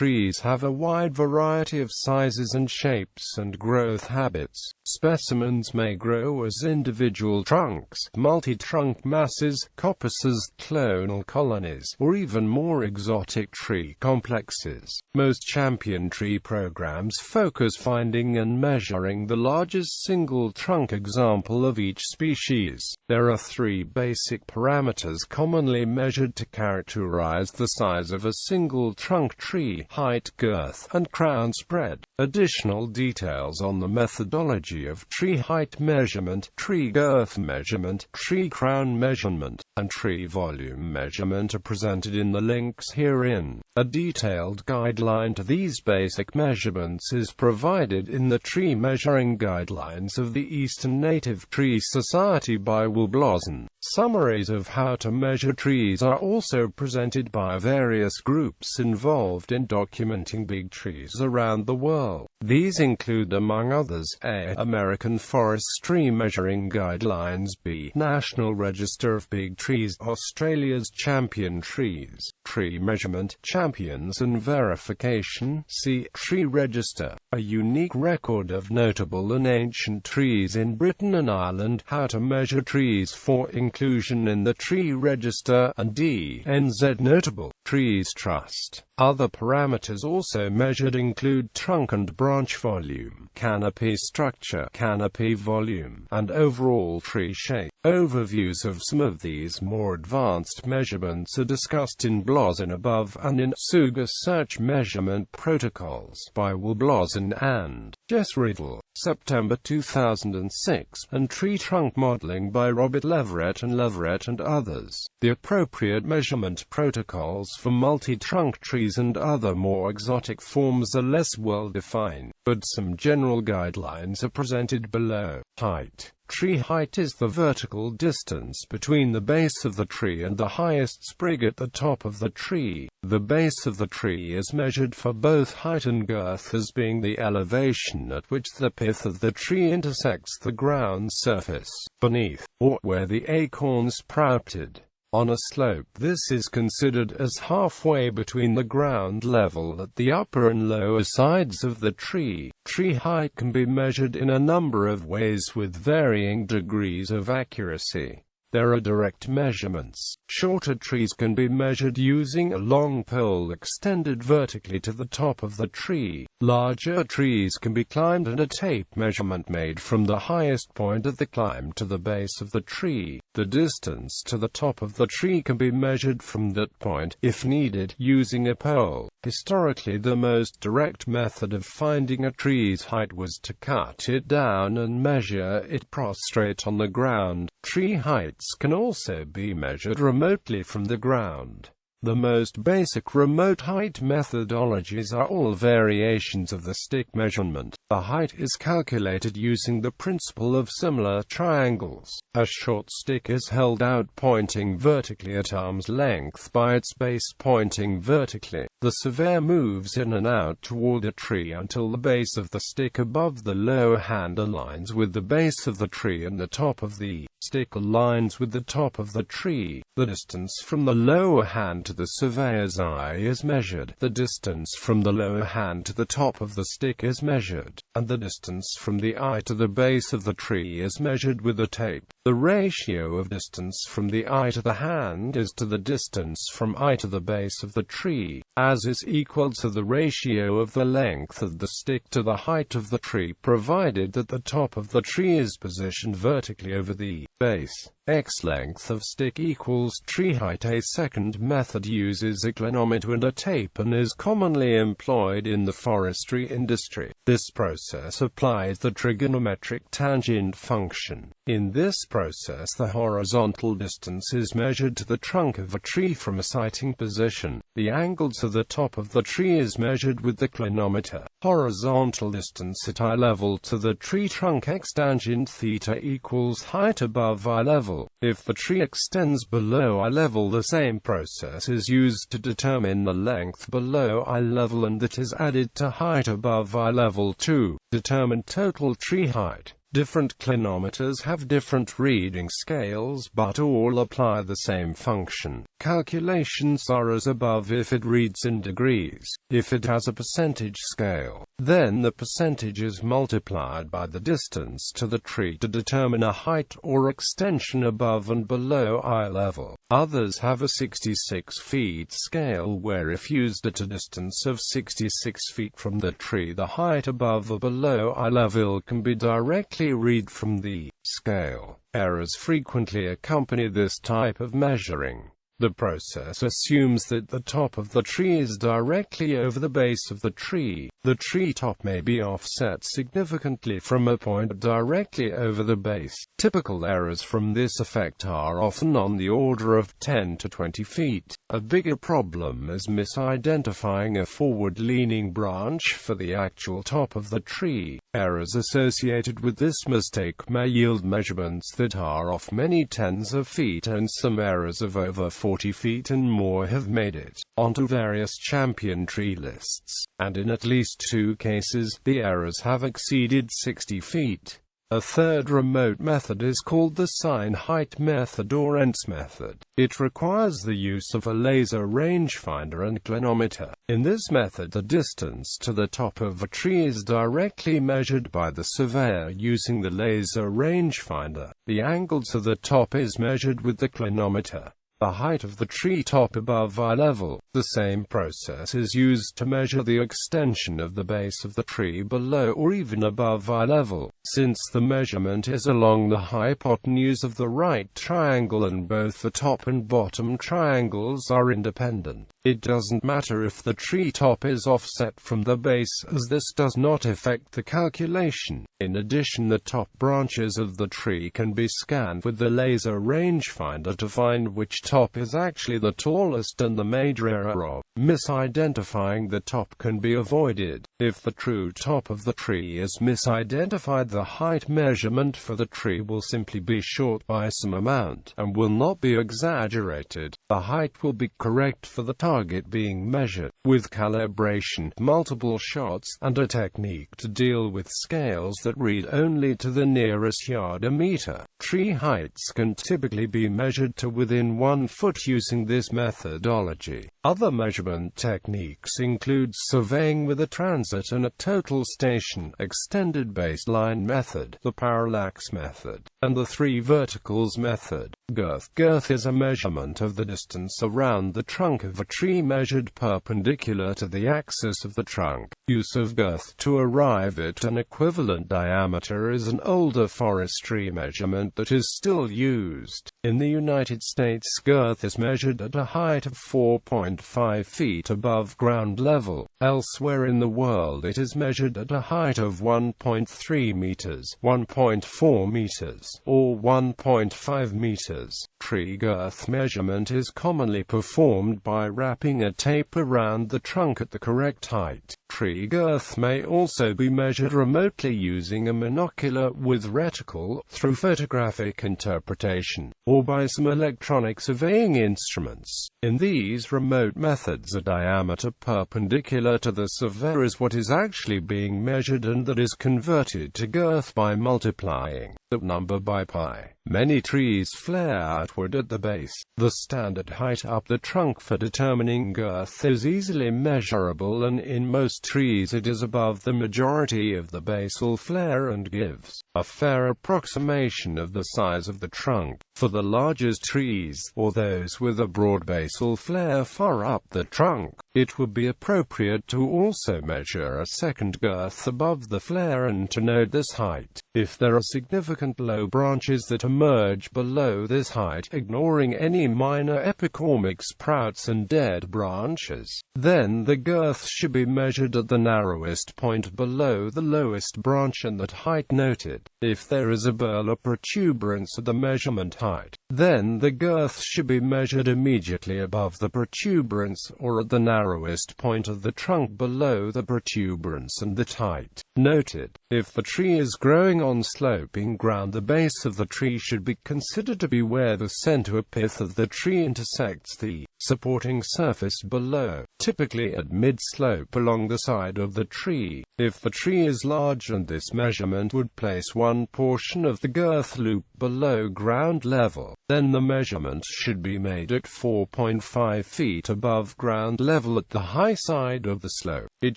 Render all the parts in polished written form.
trees have a wide variety of sizes and shapes and growth habits. Specimens may grow as individual trunks, multi-trunk masses, coppices, clonal colonies, or even more exotic tree complexes. Most champion tree programs focus finding and measuring the largest single trunk example of each species. There are three basic parameters commonly measured to characterize the size of a single trunk tree: height, girth, and crown spread. Additional details on the methodology of tree height measurement, tree girth measurement, tree crown measurement, and tree volume measurement are presented in the links herein. A detailed guideline to these basic measurements is provided in the Tree Measuring Guidelines of the Eastern Native Tree Society by Wilblausen. Summaries of how to measure trees are also presented by various groups involved in documenting big trees around the world. These include, among others, A. American Forestry Measuring Guidelines, B. National Register of Big Trees, Australia's Champion Trees, Tree Measurement, Champions and Verification, C. Tree Register, a unique record of notable and ancient trees in Britain and Ireland, how to measure trees for inclusion in the Tree Register, and D. NZ Notable Trees Trust. Other parameters also measured include trunk and branch volume, canopy structure, canopy volume, and overall tree shape. Overviews of some of these more advanced measurements are discussed in Wilblausen above and in Suga Search Measurement Protocols by Wilblausen and Jess Riddle, September 2006, and Tree Trunk Modeling by Robert Leverett and others. The appropriate measurement protocols for multi-trunk trees and other more exotic forms are less well defined, but some general guidelines are presented below. Height. Tree height is the vertical distance between the base of the tree and the highest sprig at the top of the tree. The base of the tree is measured for both height and girth as being the elevation at which the pith of the tree intersects the ground surface beneath, or where the acorn sprouted. On a slope, this is considered as halfway between the ground level at the upper and lower sides of the tree. Tree height can be measured in a number of ways with varying degrees of accuracy. There are direct measurements. Shorter trees can be measured using a long pole extended vertically to the top of the tree. Larger trees can be climbed and a tape measurement made from the highest point of the climb to the base of the tree. The distance to the top of the tree can be measured from that point, if needed, using a pole. Historically, the most direct method of finding a tree's height was to cut it down and measure it prostrate on the ground. Tree heights can also be measured remotely from the ground. The most basic remote height methodologies are all variations of the stick measurement. The height is calculated using the principle of similar triangles. A short stick is held out pointing vertically at arm's length by its base pointing vertically. The surveyor moves in and out toward a tree until the base of the stick above the lower hand aligns with the base of the tree and the top of the stick aligns with the top of the tree. The distance from the lower hand to the surveyor's eye is measured. The distance from the lower hand to the top of the stick is measured, and the distance from the eye to the base of the tree is measured with a tape. The ratio of distance from the eye to the hand is to the distance from eye to the base of the tree, as is equal to the ratio of the length of the stick to the height of the tree, provided that the top of the tree is positioned vertically over the base. X length of stick equals tree height. A second method uses a clinometer and a tape and is commonly employed in the forestry industry. This process applies the trigonometric tangent function. In this process, the horizontal distance is measured to the trunk of a tree from a sighting position. The angle to the top of the tree is measured with the clinometer. Horizontal distance at eye level to the tree trunk x tangent theta equals height above eye level. If the tree extends below eye level, the same process is used to determine the length below eye level, and that is added to height above eye level to determine total tree height. Different clinometers have different reading scales but all apply the same function. Calculations are as above if it reads in degrees. If it has a percentage scale, then the percentage is multiplied by the distance to the tree to determine a height or extension above and below eye level. Others have a 66 feet scale where if used at a distance of 66 feet from the tree, the height above or below eye level can be directly read from the scale. Errors frequently accompany this type of measuring. The process assumes that the top of the tree is directly over the base of the tree. The tree top may be offset significantly from a point directly over the base. Typical errors from this effect are often on the order of 10 to 20 feet. A bigger problem is misidentifying a forward-leaning branch for the actual top of the tree. Errors associated with this mistake may yield measurements that are off many tens of feet, and some errors of over 40 feet and more have made it onto various champion tree lists, and in at least 2 cases, the errors have exceeded 60 feet. A third remote method is called the sign height method or ENS method. It requires the use of a laser rangefinder and clinometer. In this method, the distance to the top of a tree is directly measured by the surveyor using the laser rangefinder. The angle to the top is measured with the clinometer. The height of the tree top above eye level. The same process is used to measure the extension of the base of the tree below or even above eye level, since the measurement is along the hypotenuse of the right triangle and both the top and bottom triangles are independent. It doesn't matter if the tree top is offset from the base, as this does not affect the calculation. In addition, the top branches of the tree can be scanned with the laser rangefinder to find which top is actually the tallest, and the major error of misidentifying the top can be avoided. If the true top of the tree is misidentified, the height measurement for the tree will simply be short by some amount, and will not be exaggerated. The height will be correct for the target being measured. With calibration, multiple shots, and a technique to deal with scales that read only to the nearest yard or meter, tree heights can typically be measured to within 1 foot using this methodology. Other measurement techniques include surveying with a transit and a total station, extended baseline method, the parallax method, and the 3 verticals method. Girth is a measurement of the distance around the trunk of a tree measured perpendicular to the axis of the trunk. Use of girth to arrive at an equivalent diameter is an older forestry measurement that is still used. In the United States, girth is measured at a height of 4.5 feet above ground level. Elsewhere in the world, it is measured at a height of 1.3 meters, 1.4 meters, or 1.5 meters. Tree girth measurement is commonly performed by wrapping a tape around the trunk at the correct height. Tree girth may also be measured remotely using a monocular with reticle, through photographic interpretation, or by some electronic surveying instruments. In these remote methods, a diameter perpendicular to the surveyor is what is actually being measured, and that is converted to girth by multiplying that number by pi. Many trees flare outward at the base. The standard height up the trunk for determining girth is easily measurable, and in most trees it is above the majority of the basal flare and gives a fair approximation of the size of the trunk. For the largest trees, or those with a broad basal flare far up the trunk, it would be appropriate to also measure a second girth above the flare and to note this height. If there are significant low branches that emerge below this height, ignoring any minor epicormic sprouts and dead branches, then the girth should be measured at the narrowest point below the lowest branch and that height noted. If there is a burl or protuberance at the measurement height, then the girth should be measured immediately above the protuberance, or at the narrowest point of the trunk below the protuberance and that height noted. If the tree is growing on sloping ground, the base of the tree should be considered to be where the center pith of the tree intersects the supporting surface below, typically at mid-slope along the side of the tree. If the tree is large and this measurement would place one portion of the girth loop below ground level, then the measurement should be made at 4.5 feet above ground level at the high side of the slope. It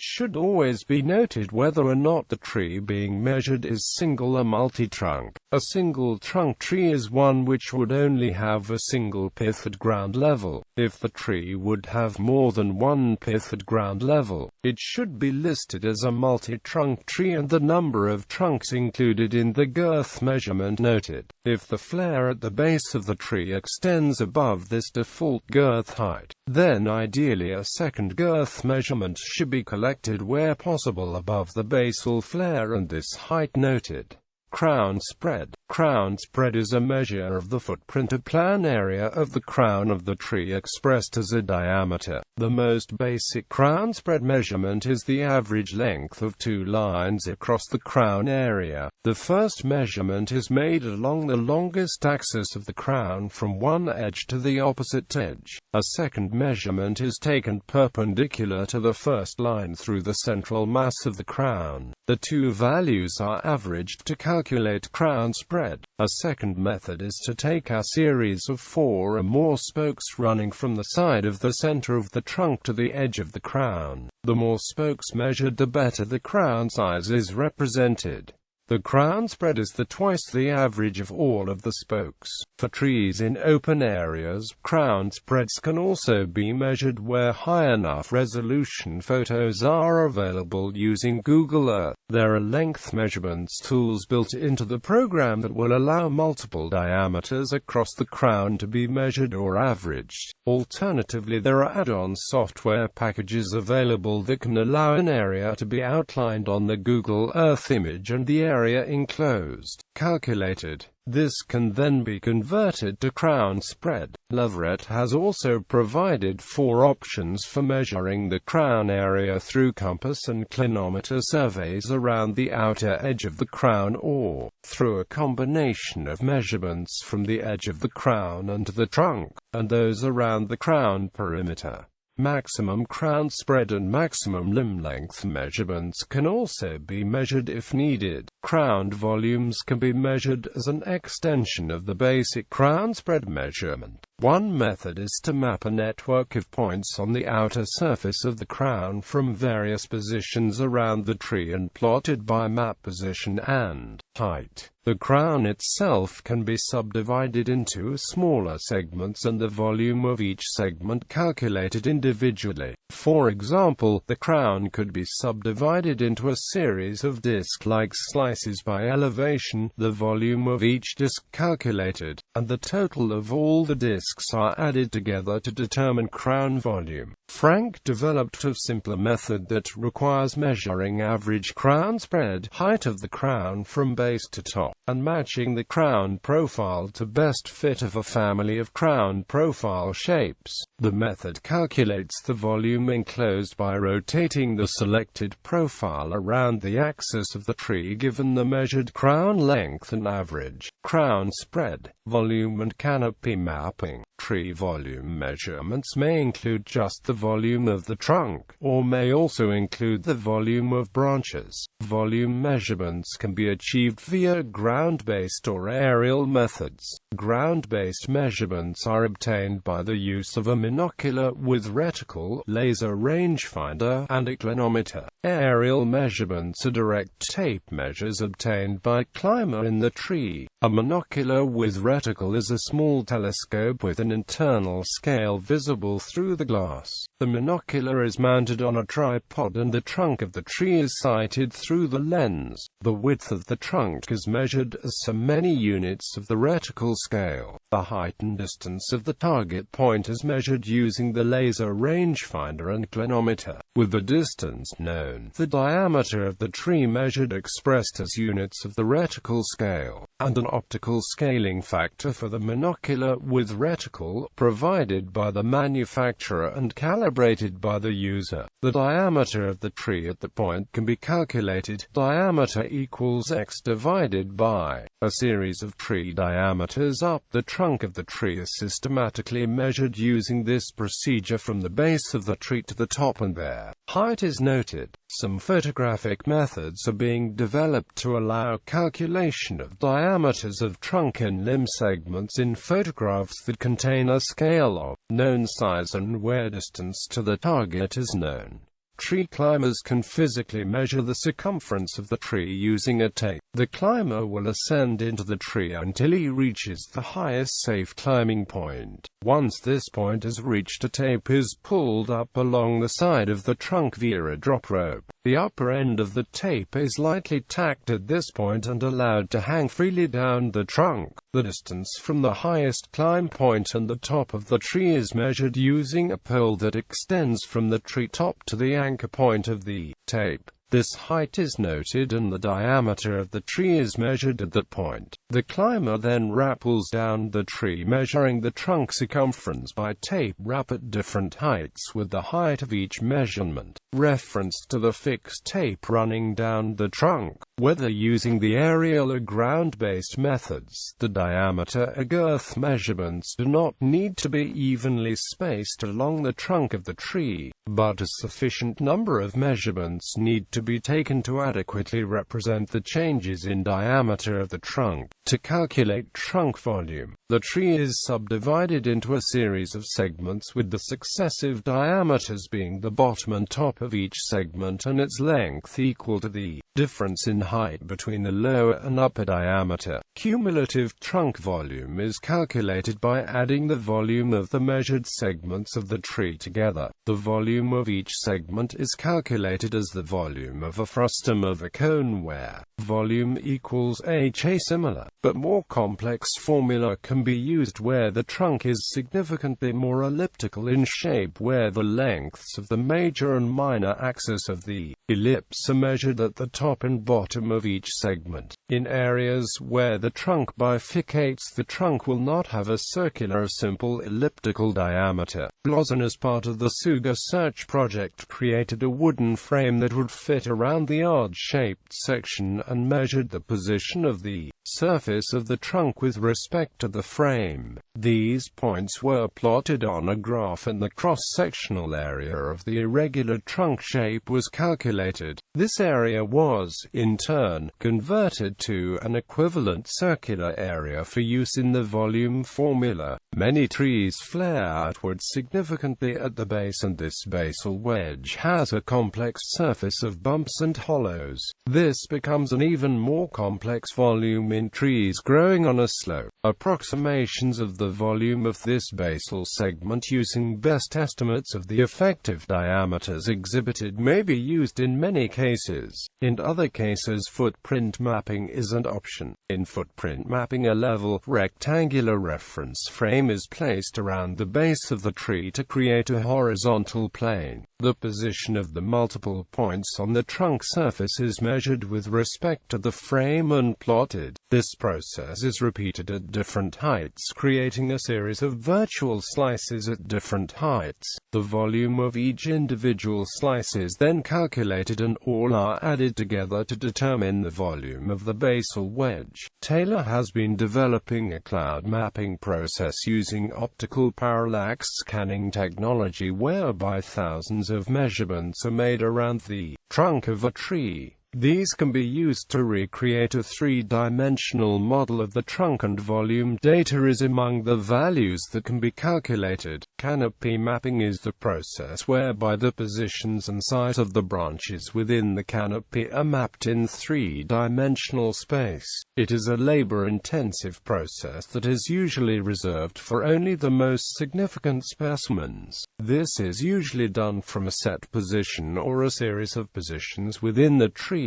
should always be noted whether or not the tree being measured is single or multi-trunk. A single trunk tree is one which would only have a single pith at ground level. If the tree would have more than one pith at ground level, it should be listed as a multi-trunk tree and the number of trunks included in the girth measurement noted. If the flare at the base of the tree extends above this default girth height, then ideally a second girth measurement should be collected where possible above the basal flare and this height noted. Crown spread. Crown spread is a measure of the footprint or plan area of the crown of the tree expressed as a diameter. The most basic crown spread measurement is the average length of two lines across the crown area. The first measurement is made along the longest axis of the crown from one edge to the opposite edge. A second measurement is taken perpendicular to the first line through the central mass of the crown. The two values are averaged to calculate crown spread. A second method is to take a series of 4 or more spokes running from the side of the center of the trunk to the edge of the crown. The more spokes measured, the better the crown size is represented. The crown spread is twice the average of all of the spokes. For trees in open areas, crown spreads can also be measured where high enough resolution photos are available using Google Earth. There are length measurements tools built into the program that will allow multiple diameters across the crown to be measured or averaged. Alternatively, there are add-on software packages available that can allow an area to be outlined on the Google Earth image and the area enclosed calculated. This can then be converted to crown spread. Leverett has also provided 4 options for measuring the crown area through compass and clinometer surveys around the outer edge of the crown or through a combination of measurements from the edge of the crown and the trunk, and those around the crown perimeter. Maximum crown spread and maximum limb length measurements can also be measured if needed. Crown volumes can be measured as an extension of the basic crown spread measurement. One method is to map a network of points on the outer surface of the crown from various positions around the tree and plotted by map position and height. The crown itself can be subdivided into smaller segments and the volume of each segment calculated individually. For example, the crown could be subdivided into a series of disc-like slices by elevation, the volume of each disc calculated, and the total of all the discs are added together to determine crown volume. Frank developed a simpler method that requires measuring average crown spread, height of the crown from base to top, and matching the crown profile to best fit of a family of crown profile shapes. The method calculates the volume enclosed by rotating the selected profile around the axis of the tree given the measured crown length and average crown spread, volume and canopy mapping. Tree volume measurements may include just the volume of the trunk, or may also include the volume of branches. Volume measurements can be achieved via ground-based or aerial methods. Ground-based measurements are obtained by the use of a monocular with reticle, laser rangefinder, and a clinometer. Aerial measurements are direct tape measures obtained by a climber in the tree. A monocular with reticle is a small telescope with an internal scale visible through the glass. The monocular is mounted on a tripod and the trunk of the tree is sighted through the lens. The width of the trunk is measured as so many units of the reticle scale. The height and distance of the target point is measured using the laser rangefinder and clinometer, with the distance known, the diameter of the tree measured expressed as units of the reticle scale, and an optical scaling factor for the monocular with reticle, provided by the manufacturer and calibrated by the user. The diameter of the tree at the point can be calculated. Diameter equals x divided by a series of tree diameters up the tree. trunk of the tree is systematically measured using this procedure from the base of the tree to the top, and their height is noted. Some photographic methods are being developed to allow calculation of diameters of trunk and limb segments in photographs that contain a scale of known size and where distance to the target is known. Tree climbers can physically measure the circumference of the tree using a tape. The climber will ascend into the tree until he reaches the highest safe climbing point. Once this point is reached, a tape is pulled up along the side of the trunk via a drop rope. The upper end of the tape is lightly tacked at this point and allowed to hang freely down the trunk. The distance from the highest climb point and the top of the tree is measured using a pole that extends from the tree top to the anchor point of the tape. This height is noted and the diameter of the tree is measured at that point. The climber then rappels down the tree, measuring the trunk circumference by tape wrap at different heights with the height of each measurement referenced to the fixed tape running down the trunk. Whether using the aerial or ground-based methods, the diameter or girth measurements do not need to be evenly spaced along the trunk of the tree, but a sufficient number of measurements need to be taken to adequately represent the changes in diameter of the trunk. To calculate trunk volume, the tree is subdivided into a series of segments with the successive diameters being the bottom and top of each segment and its length equal to the difference in height between the lower and upper diameter. Cumulative trunk volume is calculated by adding the volume of the measured segments of the tree together. The volume of each segment is calculated as the volume of a frustum of a cone, where volume equals h. A similar, but more complex formula can be used where the trunk is significantly more elliptical in shape, where the lengths of the major and minor axis of the ellipse are measured at the top and bottom of each segment. In areas where the trunk bifurcates, the trunk will not have a circular or simple elliptical diameter. Blazon, as part of the Suga search project, created a wooden frame that would fit around the odd-shaped section and measured the position of the surface of the trunk with respect to the frame. These points were plotted on a graph and the cross-sectional area of the irregular trunk shape was calculated. This area was, in turn, converted to an equivalent circular area for use in the volume formula. Many trees flare outward significantly at the base, and this basal wedge has a complex surface of bumps and hollows. This becomes an even more complex volume in trees growing on a slope. Approximations of the volume of this basal segment using best estimates of the effective diameters exhibited may be used in many cases. In other cases, footprint mapping is an option. In footprint mapping, a level, rectangular reference frame is placed around the base of the tree to create a horizontal plane. The position of the multiple points on the trunk surface is measured with respect to the frame and plotted. This process is repeated at different heights, creating a series of virtual slices at different heights. The volume of each individual slice is then calculated and all are added together to determine the volume of the basal wedge. Taylor has been developing a cloud mapping process using optical parallax scanning technology whereby thousands of measurements are made around the trunk of a tree. These can be used to recreate a three-dimensional model of the trunk, and volume data is among the values that can be calculated. Canopy mapping is the process whereby the positions and size of the branches within the canopy are mapped in three-dimensional space. It is a labor-intensive process that is usually reserved for only the most significant specimens. This is usually done from a set position or a series of positions within the tree.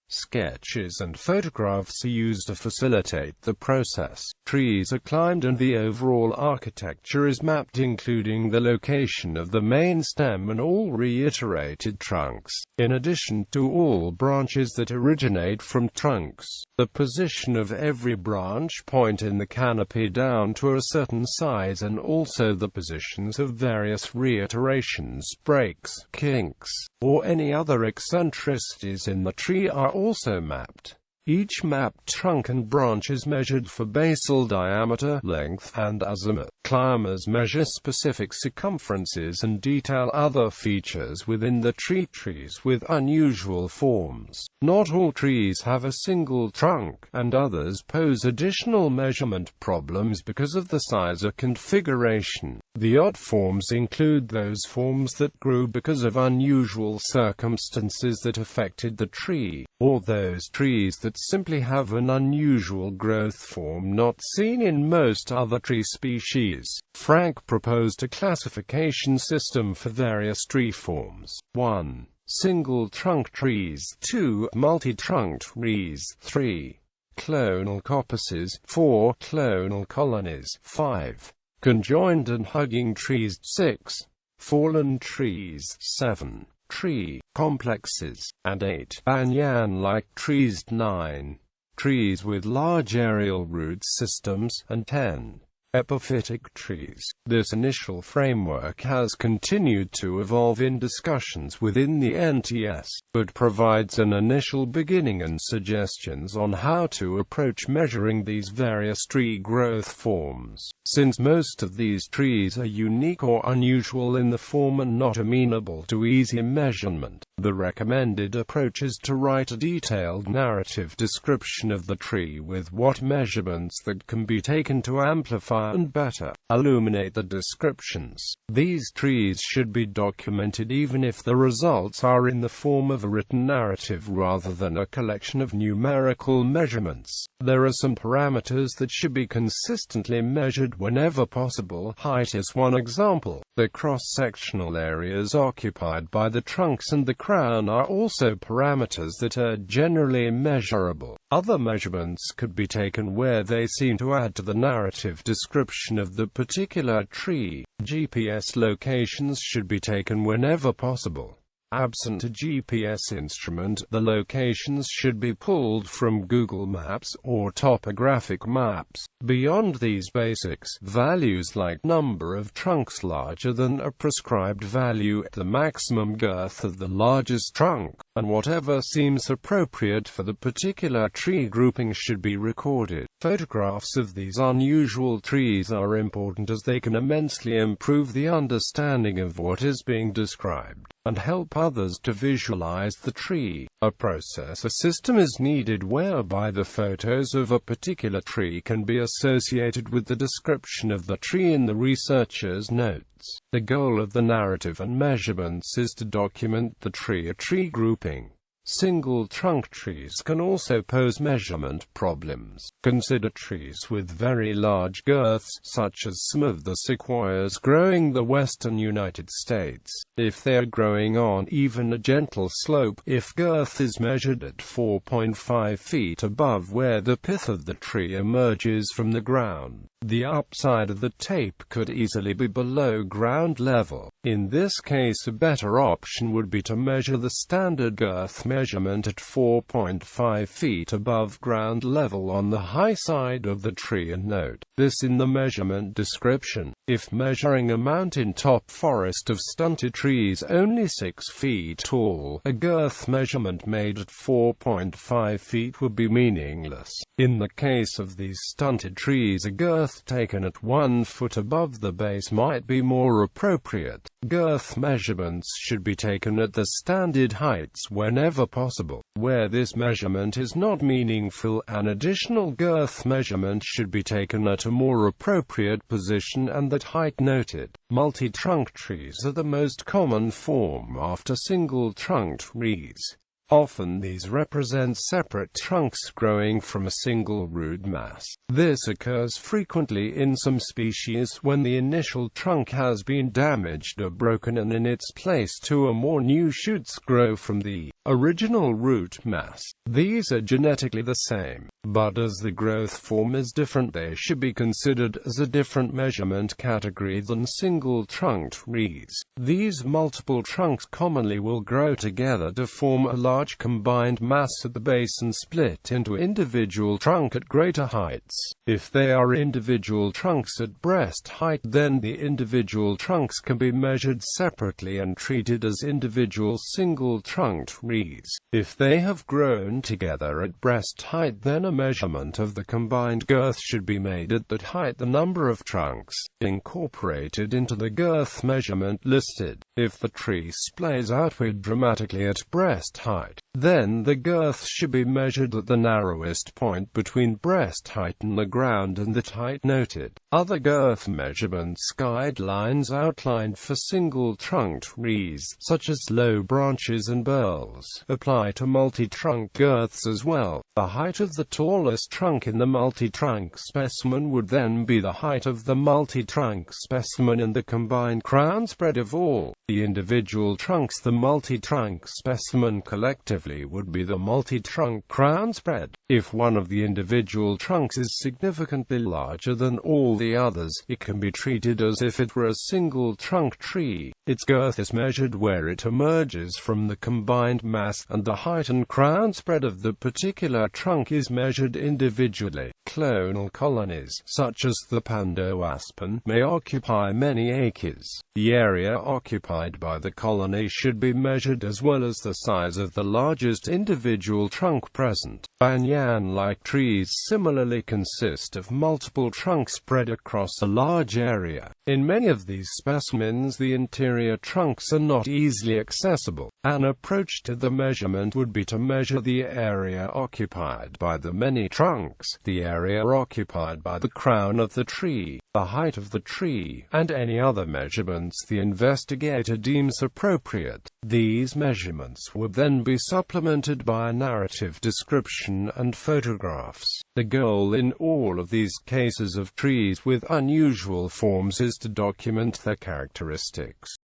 Sketches and photographs are used to facilitate the process. Trees are climbed and the overall architecture is mapped, including the location of the main stem and all reiterated trunks, in addition to all branches that originate from trunks. The position of every branch point in the canopy down to a certain size, and also the positions of various reiterations, breaks, kinks, or any other eccentricities in the tree are also mapped. Each mapped trunk and branch is measured for basal diameter, length, and azimuth. Climbers measure specific circumferences and detail other features within the tree. Trees with unusual forms. Not all trees have a single trunk, and others pose additional measurement problems because of the size or configuration. The odd forms include those forms that grew because of unusual circumstances that affected the tree, or those trees that simply have an unusual growth form not seen in most other tree species. Frank proposed a classification system for various tree forms. 1. Single trunk trees. 2. Multi-trunk trees. 3. Clonal coppices. 4. Clonal colonies. 5. Conjoined and hugging trees. 6. Fallen trees. 7. Tree complexes. And 8. Banyan-like trees. 9. Trees with large aerial root systems. And 10. Epiphytic trees. This initial framework has continued to evolve in discussions within the NTS, but provides an initial beginning and suggestions on how to approach measuring these various tree growth forms. Since most of these trees are unique or unusual in the form and not amenable to easy measurement, the recommended approach is to write a detailed narrative description of the tree with what measurements that can be taken to amplify and better illuminate the descriptions. These trees should be documented even if the results are in the form of a written narrative rather than a collection of numerical measurements. There are some parameters that should be consistently measured whenever possible. Height is one example. The cross-sectional areas occupied by the trunks and the crown are also parameters that are generally measurable. Other measurements could be taken where they seem to add to the narrative description of the particular tree. GPS locations should be taken whenever possible. Absent a GPS instrument, the locations should be pulled from Google Maps or topographic maps. Beyond these basics, values like number of trunks larger than a prescribed value, the maximum girth of the largest trunk, and whatever seems appropriate for the particular tree grouping should be recorded. Photographs of these unusual trees are important as they can immensely improve the understanding of what is being described, and help others to visualize the tree. A processor system is needed whereby the photos of a particular tree can be associated with the description of the tree in the researcher's notes. The goal of the narrative and measurements is to document the tree or tree grouping. Single trunk trees can also pose measurement problems. Consider trees with very large girths, such as some of the sequoias growing the western United States. If they are growing on even a gentle slope, if girth is measured at 4.5 feet above where the pith of the tree emerges from the ground, the upside of the tape could easily be below ground level. In this case, a better option would be to measure the standard girth measurement at 4.5 feet above ground level on the high side of the tree and note this in the measurement description. If measuring a mountain-top forest of stunted trees only 6 feet tall, a girth measurement made at 4.5 feet would be meaningless. In the case of these stunted trees, a girth taken at 1 foot above the base might be more appropriate. Girth measurements should be taken at the standard heights whenever possible. Where this measurement is not meaningful, an additional girth measurement should be taken at a more appropriate position and that height noted. Multi-trunk trees are the most common form after single-trunk trees. Often these represent separate trunks growing from a single root mass. This occurs frequently in some species when the initial trunk has been damaged or broken and in its place two or more new shoots grow from the original root mass. These are genetically the same. but as the growth form is different, they should be considered as a different measurement category than single-trunked trees. These multiple trunks commonly will grow together to form a large combined mass at the base and split into individual trunks at greater heights. If they are individual trunks at breast height, then the individual trunks can be measured separately and treated as individual single-trunked trees. If they have grown together at breast height, then a measurement of the combined girth should be made at that height. The number of trunks incorporated into the girth measurement listed. If the tree splays outward dramatically at breast height, then the girth should be measured at the narrowest point between breast height and the ground and that height noted. Other girth measurements guidelines outlined for single-trunked trees, such as low branches and burls, apply to multi-trunk girths as well. The height of the tallest trunk in the multi-trunk specimen would then be the height of the multi-trunk specimen and the combined crown spread of all the individual trunks. The multi-trunk specimen collectively would be the multi-trunk crown spread. If one of the individual trunks is significantly larger than all the others, it can be treated as if it were a single-trunk tree. Its girth is measured where it emerges from the combined mass, and the height and crown spread of the particular trunk is measured individually. Clonal colonies, such as the pando aspen, may occupy many acres. The area occupied by the colony should be measured as well as the size of the largest individual trunk present. Banyan-like trees similarly consist of multiple trunks spread across a large area. In many of these specimens, the interior trunks are not easily accessible. An approach to the measurement would be to measure the area occupied by the many trunks, the area occupied by the crown of the tree, the height of the tree, and any other measurements the investigator deems appropriate. These measurements would then be supplemented by a narrative description and photographs. The goal in all of these cases of trees with unusual forms is to document their characteristics.